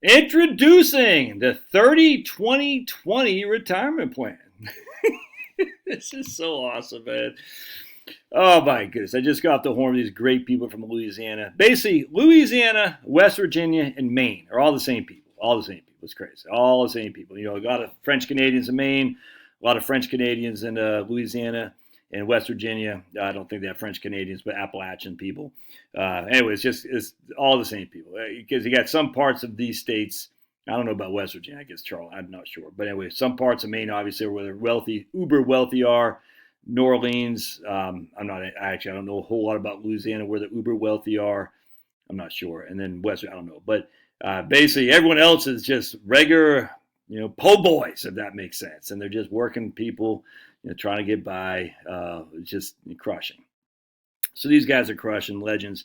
Introducing the 30-20-20 retirement plan. This is so awesome, man. Oh my goodness. I just got off the horn with these great people from Louisiana. Basically, Louisiana, West Virginia, and Maine are all the same people. All the same people. It's crazy. All the same people. You know, a lot of French Canadians in Maine, a lot of French Canadians in Louisiana and West Virginia. I don't think they have French Canadians, but Appalachian people. Anyway, it's all the same people. Because you got some parts of these states. I don't know about West Virginia. I guess Charles. I'm not sure. But anyway, some parts of Maine, obviously, are where the wealthy, uber wealthy are. New Orleans. I don't know a whole lot about Louisiana where the uber wealthy are. I'm not sure. And then West, I don't know. But basically, everyone else is just regular, po' boys, if that makes sense. And they're just working people, trying to get by, just crushing. So these guys are crushing, legends.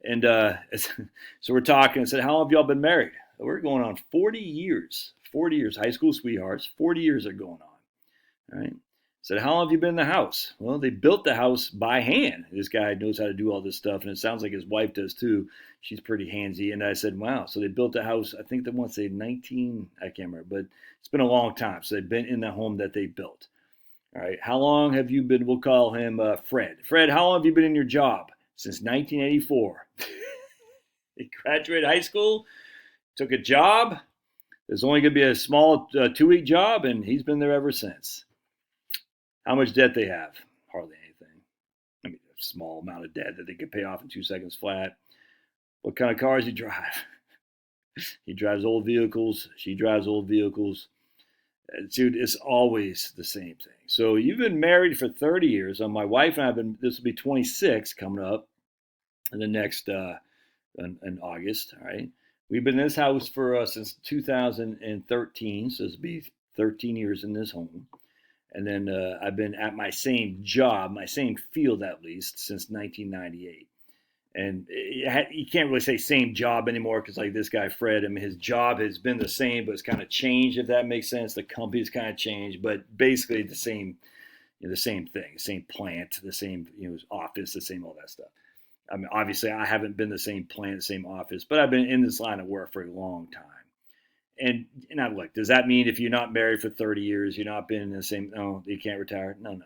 And so we're talking. I said, how long have y'all been married? We're going on 40 years. 40 years, high school sweethearts. 40 years are going on. All right. Said, how long have you been in the house? Well, they built the house by hand. This guy knows how to do all this stuff, and it sounds like his wife does too. She's pretty handsy. And I said, wow. So they built the house, I think they want to say 19, I can't remember, but it's been a long time. So they've been in the home that they built. All right. How long have you been? We'll call him Fred. Fred, how long have you been in your job? Since 1984. He graduated high school, took a job. There's only going to be a small 2-week job, and he's been there ever since. How much debt they have? Hardly anything. I mean, a small amount of debt that they could pay off in 2 seconds flat. What kind of cars he drive? He drives old vehicles. She drives old vehicles. Dude, it's always the same thing. So you've been married for 30 years. My wife and I have been, this will be 26 coming up in the next, in August, all right? We've been in this house for since 2013, so this will be 13 years in this home. And then I've been at my same job, my same field at least, since 1998. And you can't really say same job anymore because like this guy, Fred, I mean, his job has been the same, but it's kind of changed, if that makes sense. The company's kind of changed, but basically the same, the same thing, same plant, the same, office, the same, all that stuff. I mean, obviously I haven't been the same plant, the same office, but I've been in this line of work for a long time. And I look, does that mean if you're not married for 30 years, you're not been in the same, no, you can't retire? No.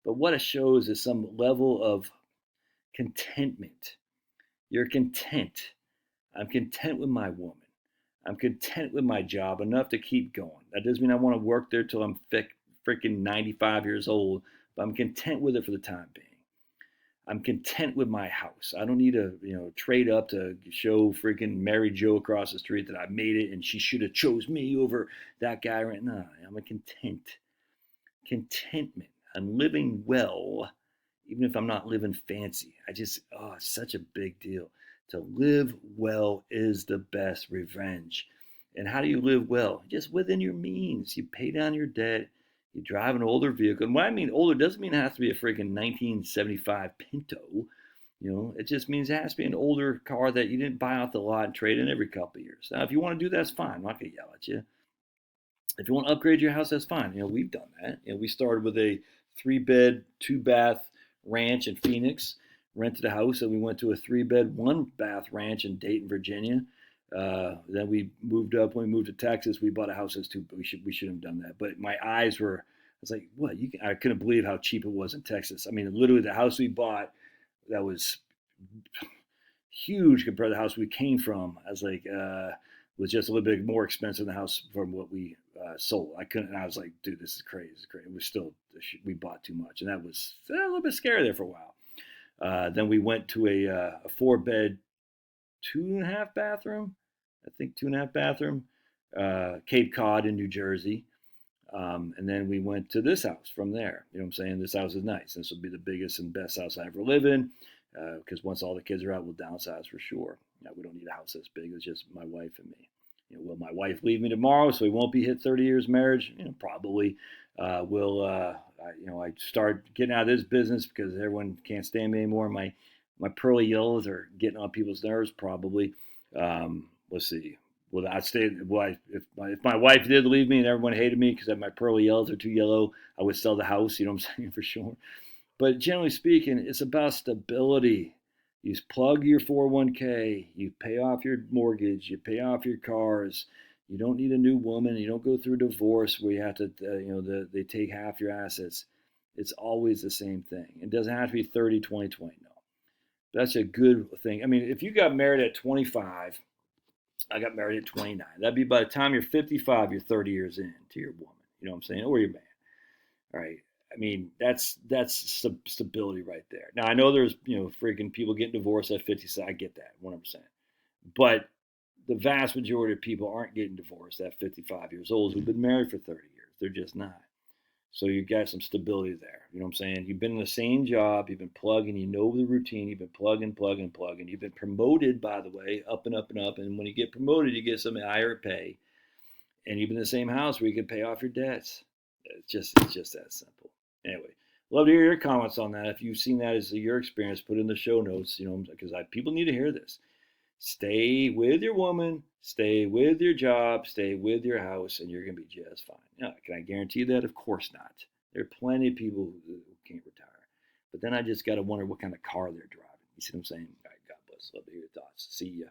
But what it shows is some level of contentment. You're content. I'm content with my woman. I'm content with my job enough to keep going. That doesn't mean I want to work there till I'm freaking 95 years old, but I'm content with it for the time being. I'm content with my house. I don't need to, trade up to show freaking Mary Jo across the street that I made it and she should have chose me over that guy right now. I'm a contentment. I'm living well, even if I'm not living fancy. It's such a big deal. To live well is the best revenge. And how do you live well? Just within your means. You pay down your debt. You drive an older vehicle. And when I mean older, doesn't mean it has to be a freaking 1975 Pinto. It just means it has to be an older car that you didn't buy off the lot and trade in every couple of years. Now, if you want to do that, that's fine. I'm not going to yell at you. If you want to upgrade your house, that's fine. We've done that. We started with a 3-bed, 2-bath ranch in Phoenix, rented a house, and we went to a 3-bed, 1-bath ranch in Dayton, Virginia. Then we moved up. When we moved to Texas, we bought a house that's we should have done that. But my eyes were, I was like, what? I couldn't believe how cheap it was in Texas. I mean, literally the house we bought that was huge compared to the house we came from. I was like, was just a little bit more expensive than the house from what we sold. I was like, dude, this is crazy. It was still, we bought too much. And that was a little bit scary there for a while. Then we went to a 4-bed, 2.5 bathroom, I think 2.5 bathroom, Cape Cod in New Jersey. And then we went to this house from there. You know what I'm saying? This house is nice. This will be the biggest and best house I ever live in. Because once all the kids are out, we'll downsize for sure. We don't need a house this big. It's just my wife and me. Will my wife leave me tomorrow so we won't be hit 30 years marriage? Probably. I start getting out of this business because everyone can't stand me anymore. My pearly yellows are getting on people's nerves, probably. Let's see. Well, I'd stay. Well, if my wife did leave me and everyone hated me because my pearly yellows are too yellow, I would sell the house. You know what I'm saying? For sure. But generally speaking, it's about stability. You plug your 401k, you pay off your mortgage, you pay off your cars. You don't need a new woman. You don't go through a divorce where you have to, they take half your assets. It's always the same thing. It doesn't have to be 30, 20, 20. No. That's a good thing. I mean, if you got married at 25, I got married at 29. That'd be by the time you're 55, you're 30 years in to your woman. You know what I'm saying? Or your man. All right. I mean, that's stability right there. Now I know there's freaking people getting divorced at 50. So I get that 100%. But the vast majority of people aren't getting divorced at 55 years old who've been married for 30 years. They're just not. So you got some stability there. You know what I'm saying? You've been in the same job. You've been plugging. You know the routine. You've been plugging, plugging, plugging. You've been promoted, by the way, up and up and up. And when you get promoted, you get some higher pay. And you've been in the same house where you can pay off your debts. It's just that simple. Anyway, love to hear your comments on that. If you've seen that as your experience, put it in the show notes. Because people need to hear this. Stay with your woman, stay with your job, stay with your house, and you're going to be just fine. Now, can I guarantee that? Of course not. There are plenty of people who can't retire. But then I just got to wonder what kind of car they're driving. You see what I'm saying? All right, God bless. Love to hear your thoughts. See ya.